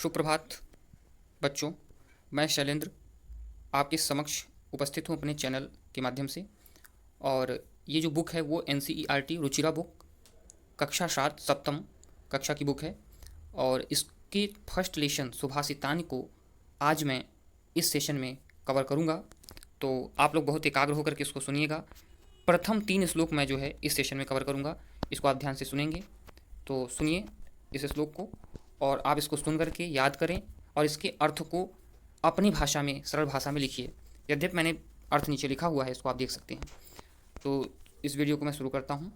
सुप्रभात बच्चों, मैं शैलेंद्र आपके समक्ष उपस्थित हूँ अपने चैनल के माध्यम से। और ये जो बुक है वो NCERT रुचिरा बुक कक्षा 7 सप्तम कक्षा की बुक है। और इसके फर्स्ट लेसन सुभाषितानि को आज मैं इस सेशन में कवर करूँगा, तो आप लोग बहुत एकाग्र होकर के इसको सुनिएगा। प्रथम 3 श्लोक मैं जो है इस सेशन में कवर करूँगा, इसको आप ध्यान से सुनेंगे। तो सुनिए इस श्लोक को और आप इसको सुन करके याद करें और इसके अर्थ को अपनी भाषा में, सरल भाषा में लिखिए। यद्यपि मैंने अर्थ नीचे लिखा हुआ है, इसको आप देख सकते हैं। तो इस वीडियो को मैं शुरू करता हूँ।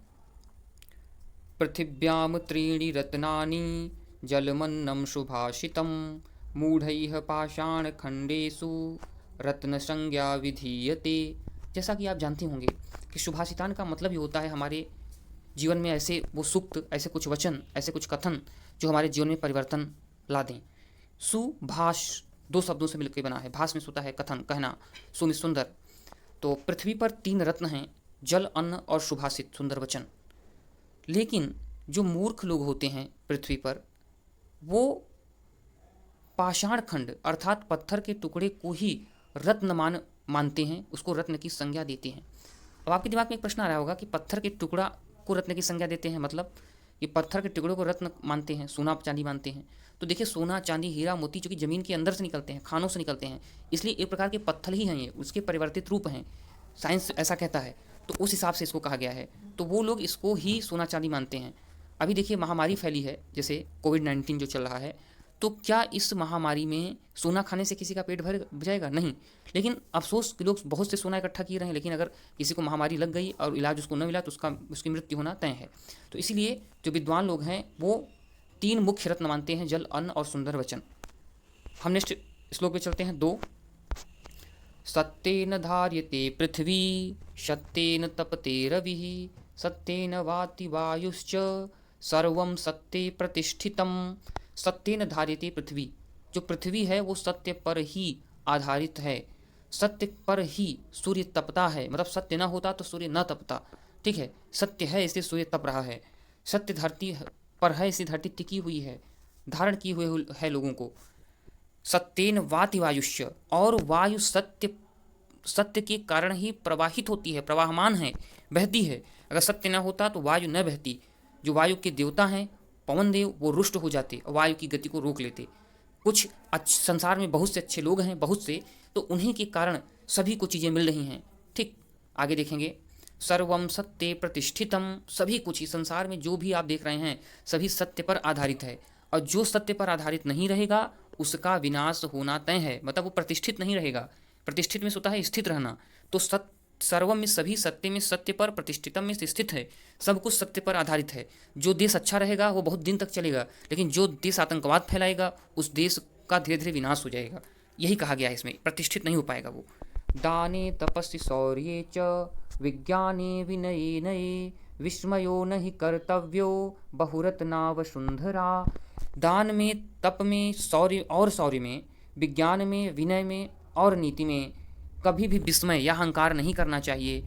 पृथिव्याम त्रीणि रत्नानि जलमन्नं सुभाषितं मूढ़ैः पाषाणखण्डेषु रत्नसंज्ञा विधीयते। जैसा कि आप जानते होंगे कि सुभाषितान का मतलब ही होता है हमारे जीवन में ऐसे वो सूक्त, ऐसे कुछ वचन, ऐसे कुछ कथन जो हमारे जीवन में परिवर्तन ला दें। सुभाष 2 शब्दों से मिलकर बना है। भाष में होता है कथन, कहना, सु में सुंदर। तो पृथ्वी पर 3 रत्न हैं, जल, अन्न और सुभाषित, सुंदर वचन। लेकिन जो मूर्ख लोग होते हैं पृथ्वी पर, वो पाषाण खंड अर्थात पत्थर के टुकड़े को ही रत्न मानते हैं, उसको रत्न की संज्ञा देते हैं। अब आपके दिमाग में एक प्रश्न आ रहा होगा कि पत्थर के टुकड़ा को रत्न की संज्ञा देते हैं, मतलब ये पत्थर के टुकड़ों को रत्न मानते हैं, सोना चांदी मानते हैं। तो देखिए, सोना चांदी हीरा मोती जो कि ज़मीन के अंदर से निकलते हैं, खानों से निकलते हैं, इसलिए एक प्रकार के पत्थर ही हैं, ये उसके परिवर्तित रूप हैं। साइंस ऐसा कहता है, तो उस हिसाब से इसको कहा गया है। तो वो लोग इसको ही सोना चांदी मानते हैं। अभी देखिए, महामारी फैली है, जैसे कोविड-19 जो चल रहा है, तो क्या इस महामारी में सोना खाने से किसी का पेट भर जाएगा? नहीं। लेकिन अफसोस कि लोग बहुत से सोना इकट्ठा किए रहे हैं, लेकिन अगर किसी को महामारी लग गई और इलाज उसको न मिला तो उसकी मृत्यु होना तय है। तो इसीलिए जो विद्वान लोग हैं वो 3 मुख्य रत्न मानते हैं, जल, अन्न और सुंदर वचन। हम नेक्स्ट श्लोक पे चलते हैं। 2 सत्येन धार्यते पृथ्वी सत्येन तपते रविः सत्येन वाति वायुश्च सर्वं सत्ये प्रतिष्ठितम्। सत्येन धार्यते पृथ्वी, जो पृथ्वी है वो सत्य पर ही आधारित है। सत्य पर ही सूर्य तपता है, मतलब सत्य न होता तो सूर्य न तपता। ठीक है, सत्य है इसलिए सूर्य तप रहा है। सत्य धरती पर है इसलिए धरती टिकी हुई है, धारण की हुई है लोगों को। सत्येन वाति वायुष्य, और वायु सत्य के कारण ही प्रवाहित होती है, प्रवाहमान है, बहती है। अगर सत्य न होता तो वायु न बहती। जो वायु के देवता हैं पवन देव, वो रुष्ट हो जाते और वायु की गति को रोक लेते। कुछ संसार में बहुत से अच्छे लोग हैं, बहुत से, तो उन्हीं के कारण सभी को चीज़ें मिल रही हैं। ठीक, आगे देखेंगे। सर्वम सत्य प्रतिष्ठितम, सभी कुछ इस संसार में जो भी आप देख रहे हैं सभी सत्य पर आधारित है। और जो सत्य पर आधारित नहीं रहेगा उसका विनाश होना तय है, मतलब वो प्रतिष्ठित नहीं रहेगा। प्रतिष्ठित में होता है स्थित रहना। तो सर्वम में सभी, सत्य में सत्य पर, प्रतिष्ठितम में स्थित है, सब कुछ सत्य पर आधारित है। जो देश अच्छा रहेगा वो बहुत दिन तक चलेगा, लेकिन जो देश आतंकवाद फैलाएगा उस देश का धीरे धीरे विनाश हो जाएगा। यही कहा गया है, इसमें प्रतिष्ठित नहीं हो पाएगा वो। दाने तपस्ि शौर्ये च विज्ञाने विनये नये विस्मयो नहि कर्तव्यो बहुरत्नावसुंधरा। दान में, तप में, शौर्य में, विज्ञान में, विनय में और नीति में कभी भी विस्मय या अहंकार नहीं करना चाहिए।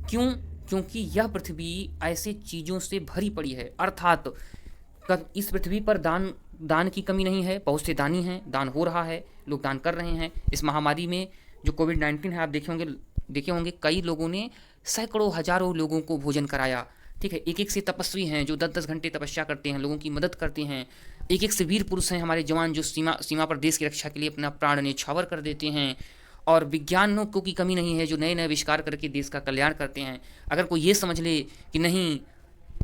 क्यों? क्योंकि यह पृथ्वी ऐसे चीज़ों से भरी पड़ी है। अर्थात इस पृथ्वी पर दान की कमी नहीं है, बहुत से दानी हैं, दान हो रहा है, लोग दान कर रहे हैं। इस महामारी में जो कोविड-19 है, आप देखे होंगे कई लोगों ने सैकड़ों हजारों लोगों को भोजन कराया। ठीक है, एक से तपस्वी हैं जो 10-10 घंटे तपस्या करते हैं, लोगों की मदद करते हैं। एक से वीर पुरुष हैं हमारे जवान जो सीमा पर देश की रक्षा के लिए अपना प्राण न्यौछावर कर देते हैं। और विज्ञानों की कमी नहीं है जो नए नए आविष्कार करके देश का कल्याण करते हैं। अगर कोई ये समझ ले कि नहीं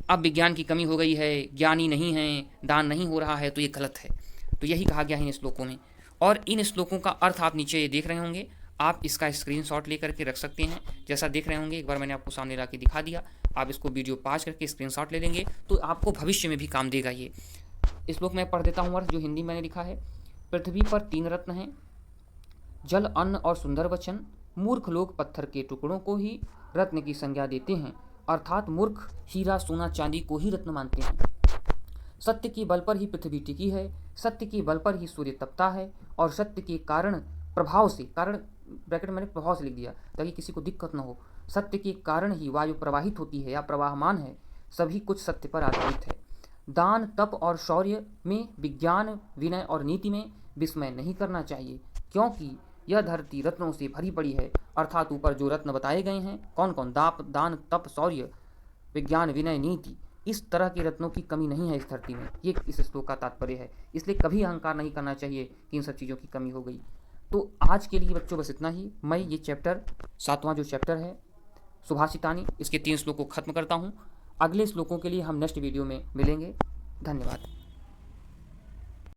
अब विज्ञान की कमी हो गई है, ज्ञानी नहीं है, दान नहीं हो रहा है, तो ये गलत है। तो यही कहा गया है इन श्लोकों में। और इन श्लोकों का अर्थ आप नीचे देख रहे होंगे, आप इसका स्क्रीनशॉट लेकर के रख सकते हैं। जैसा देख रहे होंगे, एक बार मैंने आपको सामने ला के दिखा दिया, आप इसको वीडियो पॉज करके स्क्रीनशॉट ले लेंगे तो आपको भविष्य में भी काम देगा। ये श्लोक मैं पढ़ देता हूँ अर्थ, जो हिंदी मैंने लिखा है। पृथ्वी पर 3 रत्न हैं, जल, अन्न और सुंदर वचन। मूर्ख लोग पत्थर के टुकड़ों को ही रत्न की संज्ञा देते हैं, अर्थात मूर्ख हीरा, सोना, चांदी को ही रत्न मानते हैं। सत्य के बल पर ही पृथ्वी टिकी है, सत्य के बल पर ही सूर्य तपता है, और सत्य के कारण प्रभाव से, कारण ब्रैकेट मैंने प्रभाव से लिख दिया ताकि किसी को दिक्कत न हो, सत्य के कारण ही वायु प्रवाहित होती है या प्रवाहमान है। सभी कुछ सत्य पर आधारित है। दान, तप और शौर्य में, विज्ञान, विनय और नीति में विस्मय नहीं करना चाहिए, क्योंकि यह धरती रत्नों से भरी पड़ी है। अर्थात ऊपर जो रत्न बताए गए हैं, कौन कौन, दान, तप, शौर्य, विज्ञान, विनय, नीति, इस तरह के रत्नों की कमी नहीं है इस धरती में। ये इस श्लोक का तात्पर्य है। इसलिए कभी अहंकार नहीं करना चाहिए कि इन सब चीज़ों की कमी हो गई। तो आज के लिए बच्चों बस इतना ही। मैं ये चैप्टर 7वां जो चैप्टर है सुभाषितानी, इसके 3 श्लोक को खत्म करता हूँ। अगले श्लोकों के लिए हम नेक्स्ट वीडियो में मिलेंगे। धन्यवाद।